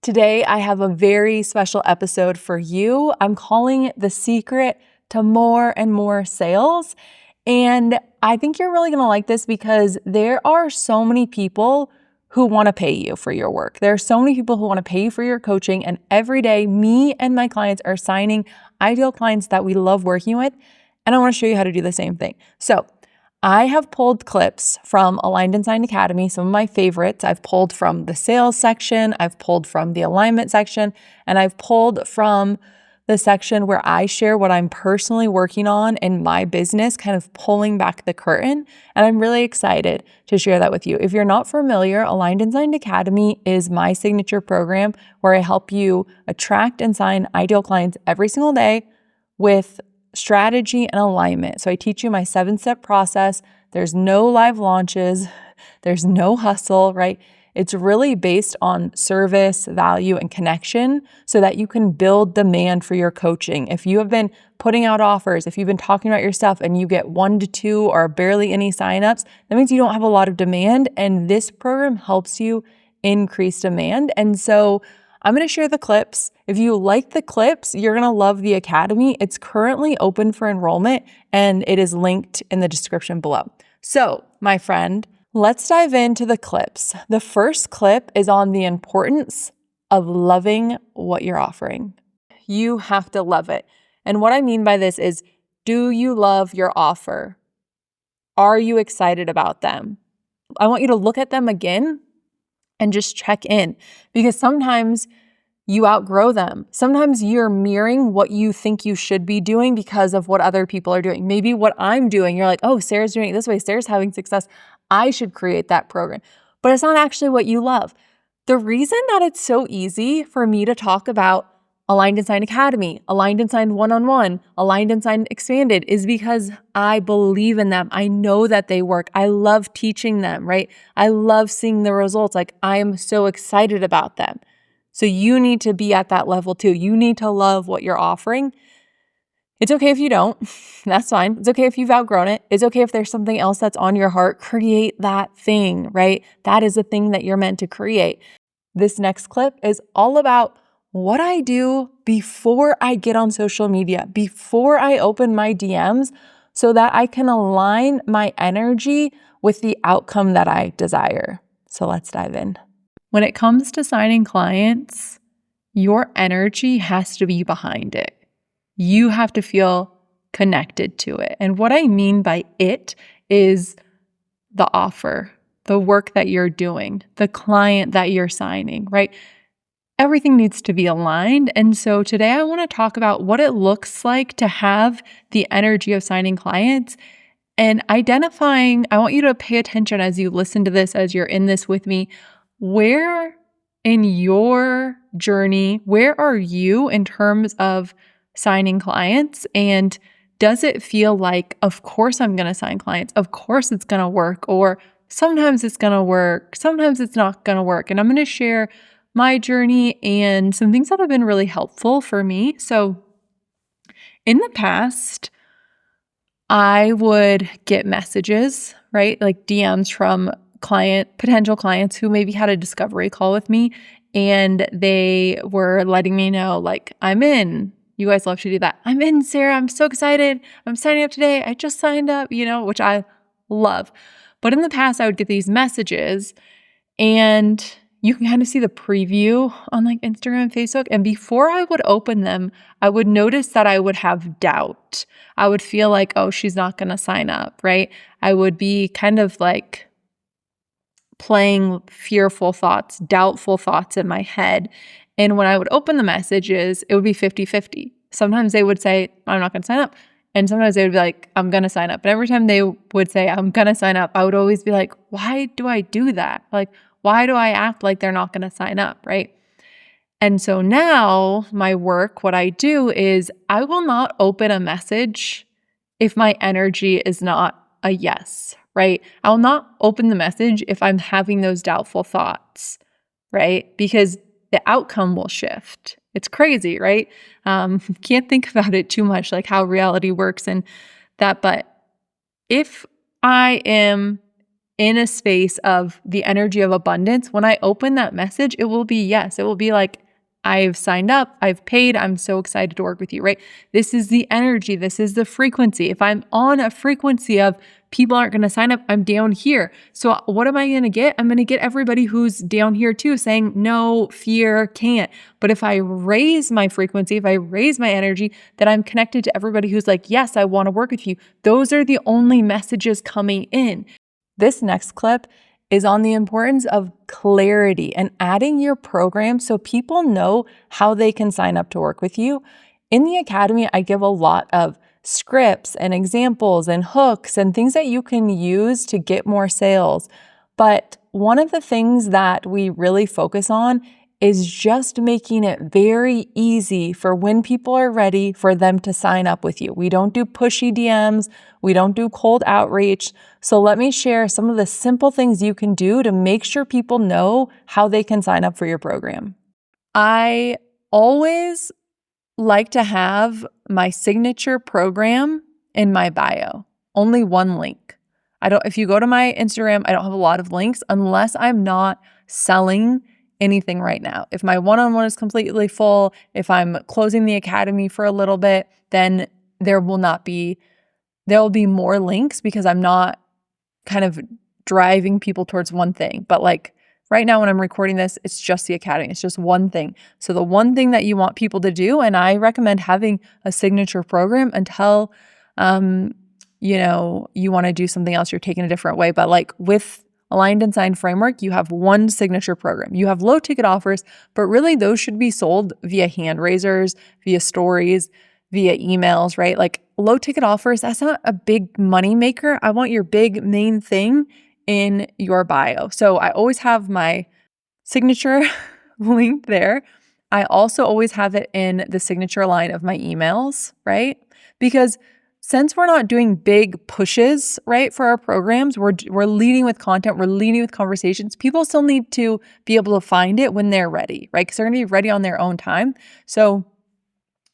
Today, I have a very special episode for you. I'm calling it The Secret to More and More Sales. And I think you're really going to like this because there are so many people who want to pay you for your work. There are so many people who want to pay you for your coaching. And every day, me and my clients are signing ideal clients that we love working with. And I want to show you how to do the same thing. So I have pulled clips from Aligned and Signed Academy, some of my favorites. I've pulled from the sales section, I've pulled from the alignment section, and I've pulled from the section where I share what I'm personally working on in my business, kind of pulling back the curtain. And I'm really excited to share that with you. If you're not familiar, Aligned and Signed Academy is my signature program where I help you attract and sign ideal clients every single day with strategy and alignment. So I teach you my 7-step process. There's no live launches. There's no hustle, right? It's really based on service, value, and connection so that you can build demand for your coaching. If you have been putting out offers, if you've been talking about your stuff and you get 1 to 2 or barely any signups, that means you don't have a lot of demand. And this program helps you increase demand. And so I'm going to share the clips. If you like the clips, you're going to love the academy. It's currently open for enrollment and it is linked in the description below. So, my friend, let's dive into the clips. The first clip is on the importance of loving what you're offering. You have to love it. And what I mean by this is, do you love your offer? Are you excited about them? I want you to look at them again and just check in, because sometimes you outgrow them. Sometimes you're mirroring what you think you should be doing because of what other people are doing. Maybe what I'm doing, you're like, oh, Sarah's doing it this way. Sarah's having success. I should create that program. But it's not actually what you love. The reason that it's so easy for me to talk about Aligned and Signed Academy, Aligned and Signed One-on-One, Aligned and Signed Expanded is because I believe in them. I know that they work. I love teaching them, right? I love seeing the results. Like, I am so excited about them. So you need to be at that level too. You need to love what you're offering. It's okay if you don't. That's fine. It's okay if you've outgrown it. It's okay if there's something else that's on your heart. Create that thing, right? That is the thing that you're meant to create. This next clip is all about what I do before I get on social media, before I open my DMs, so that I can align my energy with the outcome that I desire. So let's dive in. When it comes to signing clients, your energy has to be behind it. You have to feel connected to it. And what I mean by it is the offer, the work that you're doing, the client that you're signing, right? Everything needs to be aligned. And so today I want to talk about what it looks like to have the energy of signing clients and identifying. I want you to pay attention as you listen to this, as you're in this with me. Where in your journey, where are you in terms of signing clients? And does it feel like, of course I'm going to sign clients, of course it's going to work, or sometimes it's going to work, sometimes it's not going to work? And I'm going to share my journey and some things that have been really helpful for me. So in the past, I would get messages, right? Like DMs from potential clients who maybe had a discovery call with me, and they were letting me know, like, I'm in. You guys love to do that. I'm in, Sarah. I'm so excited. I'm signing up today. I just signed up, which I love. But in the past, I would get these messages, and you can kind of see the preview on like Instagram and Facebook. And before I would open them, I would notice that I would have doubt. I would feel like, oh, she's not going to sign up, right? I would be kind of like playing fearful thoughts, doubtful thoughts in my head. And when I would open the messages, it would be 50-50. Sometimes they would say, I'm not going to sign up. And sometimes they would be like, I'm going to sign up. And every time they would say, I'm going to sign up, I would always be like, why do I do that? Like, why do I act like they're not going to sign up, right? And so now my work, what I do is I will not open a message if my energy is not a yes, right? I'll not open the message if I'm having those doubtful thoughts, right? Because the outcome will shift. It's crazy, right? Can't think about it too much, like how reality works and that. But if I am in a space of the energy of abundance, when I open that message, it will be yes. It will be like, I've signed up, I've paid, I'm so excited to work with you, right? This is the energy, this is the frequency. If I'm on a frequency of people aren't going to sign up, I'm down here. So what am I going to get? I'm going to get everybody who's down here too, saying no, fear, can't. But if I raise my frequency, if I raise my energy, then I'm connected to everybody who's like, yes, I want to work with you. Those are the only messages coming in. This next clip is on the importance of clarity and adding your program so people know how they can sign up to work with you. In the academy, I give a lot of scripts and examples and hooks and things that you can use to get more sales. But one of the things that we really focus on is just making it very easy for when people are ready for them to sign up with you. We don't do pushy DMs. We don't do cold outreach. So let me share some of the simple things you can do to make sure people know how they can sign up for your program. I always like to have my signature program in my bio. Only one link. If you go to my Instagram, I don't have a lot of links unless I'm not selling anything right now. If my one-on-one is completely full, if I'm closing the academy for a little bit, then there will be more links because I'm not kind of driving people towards one thing. But like right now when I'm recording this, it's just the academy. It's just one thing. So the one thing that you want people to do, and I recommend having a signature program until you want to do something else, you're taking a different way. But like with Aligned and Signed Framework, you have one signature program. You have low ticket offers, but really those should be sold via hand raisers, via stories, via emails, right? Like low ticket offers, that's not a big money maker. I want your big main thing in your bio. So I always have my signature link there. I also always have it in the signature line of my emails, right? Because since we're not doing big pushes, right, for our programs, we're leading with content, we're leading with conversations. People still need to be able to find it when they're ready, right? Because they're going to be ready on their own time. So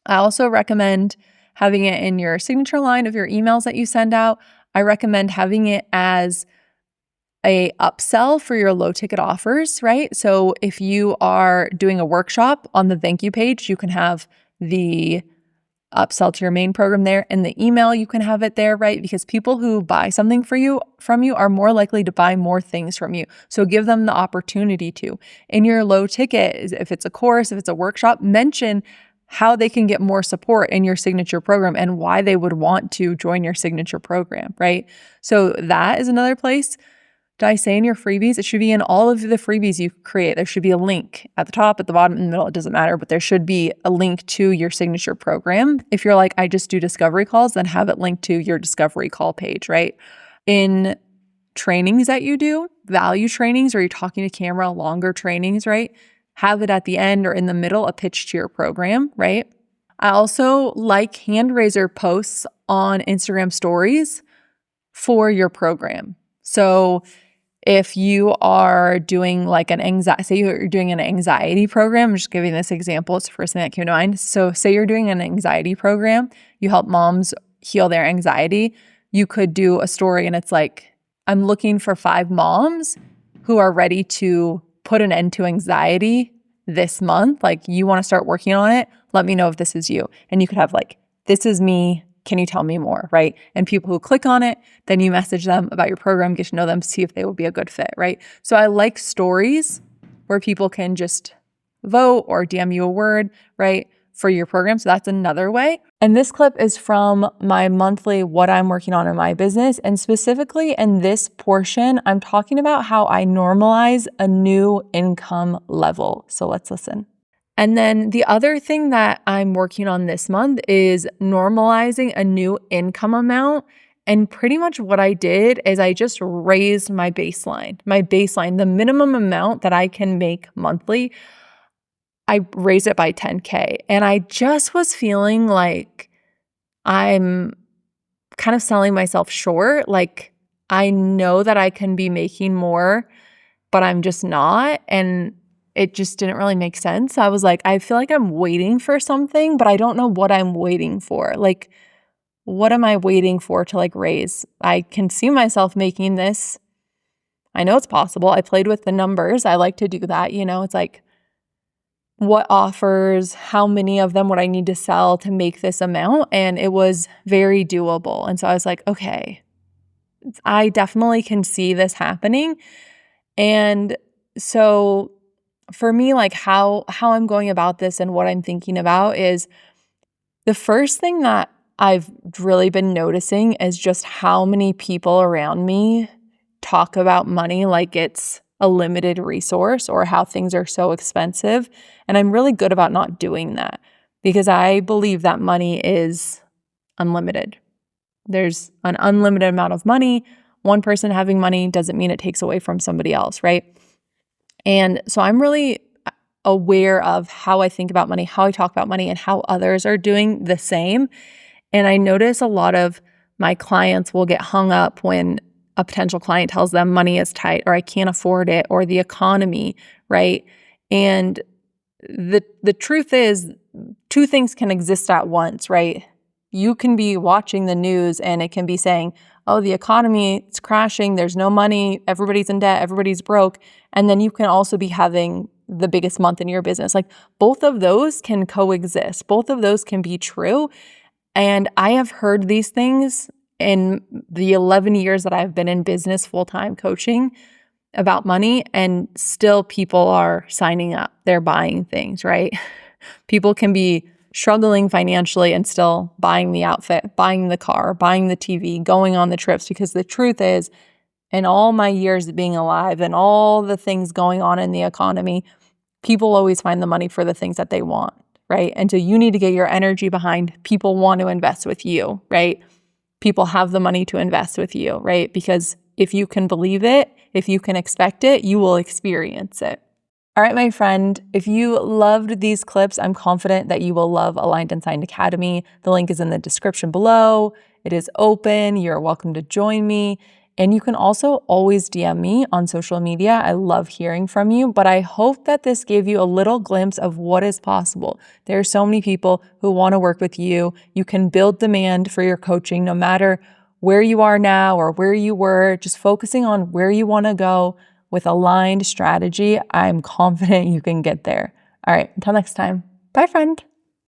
I also recommend having it in your signature line of your emails that you send out. I recommend having it as a upsell for your low ticket offers, right? So if you are doing a workshop on the thank you page, you can have the upsell to your main program there. In the email, you can have it there, right? Because people who buy something from you are more likely to buy more things from you. So give them the opportunity to. In your low ticket, if it's a course, if it's a workshop, mention how they can get more support in your signature program and why they would want to join your signature program, right? So that is another place. Did I say in your freebies? It should be in all of the freebies you create. There should be a link at the top, at the bottom, in the middle. It doesn't matter, but there should be a link to your signature program. If you're like, I just do discovery calls, then have it linked to your discovery call page, right? In trainings that you do, value trainings, or you're talking to camera, longer trainings, right? Have it at the end or in the middle, a pitch to your program, right? I also like hand raiser posts on Instagram stories for your program. So if you are doing like say you're doing an anxiety program, I'm just giving this example, it's the first thing that came to mind. So say you're doing an anxiety program, you help moms heal their anxiety. You could do a story and it's like, I'm looking for 5 moms who are ready to put an end to anxiety this month. Like you want to start working on it. Let me know if this is you. And you could have like, this is me. Can you tell me more, right? And people who click on it, then you message them about your program, get to know them, see if they will be a good fit, right? So I like stories where people can just vote or DM you a word, right, for your program. So that's another way. And this clip is from my monthly What I'm Working On in My Business. And specifically in this portion, I'm talking about how I normalize a new income level. So let's listen. And then the other thing that I'm working on this month is normalizing a new income amount. And pretty much what I did is I just raised my baseline, the minimum amount that I can make monthly. I raised it by 10K. And I just was feeling like I'm kind of selling myself short. Like I know that I can be making more, but I'm just not. And it just didn't really make sense. I was like, I feel like I'm waiting for something, but I don't know what I'm waiting for. Like, what am I waiting for to like raise? I can see myself making this I know it's possible. I played with the numbers. I like to do that. It's like, what offers, how many of them would I need to sell to make this amount? And it was very doable. And so I was like, okay, I definitely can see this happening. And so for me, like how I'm going about this and what I'm thinking about is the first thing that I've really been noticing is just how many people around me talk about money like it's a limited resource or how things are so expensive. And I'm really good about not doing that because I believe that money is unlimited. There's an unlimited amount of money. One person having money doesn't mean it takes away from somebody else, right? And so I'm really aware of how I think about money, how I talk about money, and how others are doing the same. And I notice a lot of my clients will get hung up when a potential client tells them money is tight or I can't afford it or the economy, right? And the truth is, two things can exist at once, right? You can be watching the news and it can be saying, oh, the economy, it's crashing, there's no money, everybody's in debt, everybody's broke. And then you can also be having the biggest month in your business. Like both of those can coexist. Both of those can be true. And I have heard these things in the 11 years that I've been in business full-time coaching about money, and still people are signing up. They're buying things, right? People can be struggling financially and still buying the outfit, buying the car, buying the TV, going on the trips, because the truth is, in all my years of being alive and all the things going on in the economy, people always find the money for the things that they want, right? And so you need to get your energy behind people want to invest with you, right? People have the money to invest with you, right? Because if you can believe it, if you can expect it, you will experience it. All right, my friend, if you loved these clips, I'm confident that you will love Aligned and Signed Academy. The link is in the description below. It is open. You're welcome to join me. And you can also always DM me on social media. I love hearing from you, but I hope that this gave you a little glimpse of what is possible. There are so many people who want to work with you. You can build demand for your coaching no matter where you are now or where you were, just focusing on where you want to go with aligned strategy. I'm confident you can get there. All right, until next time. Bye, friend.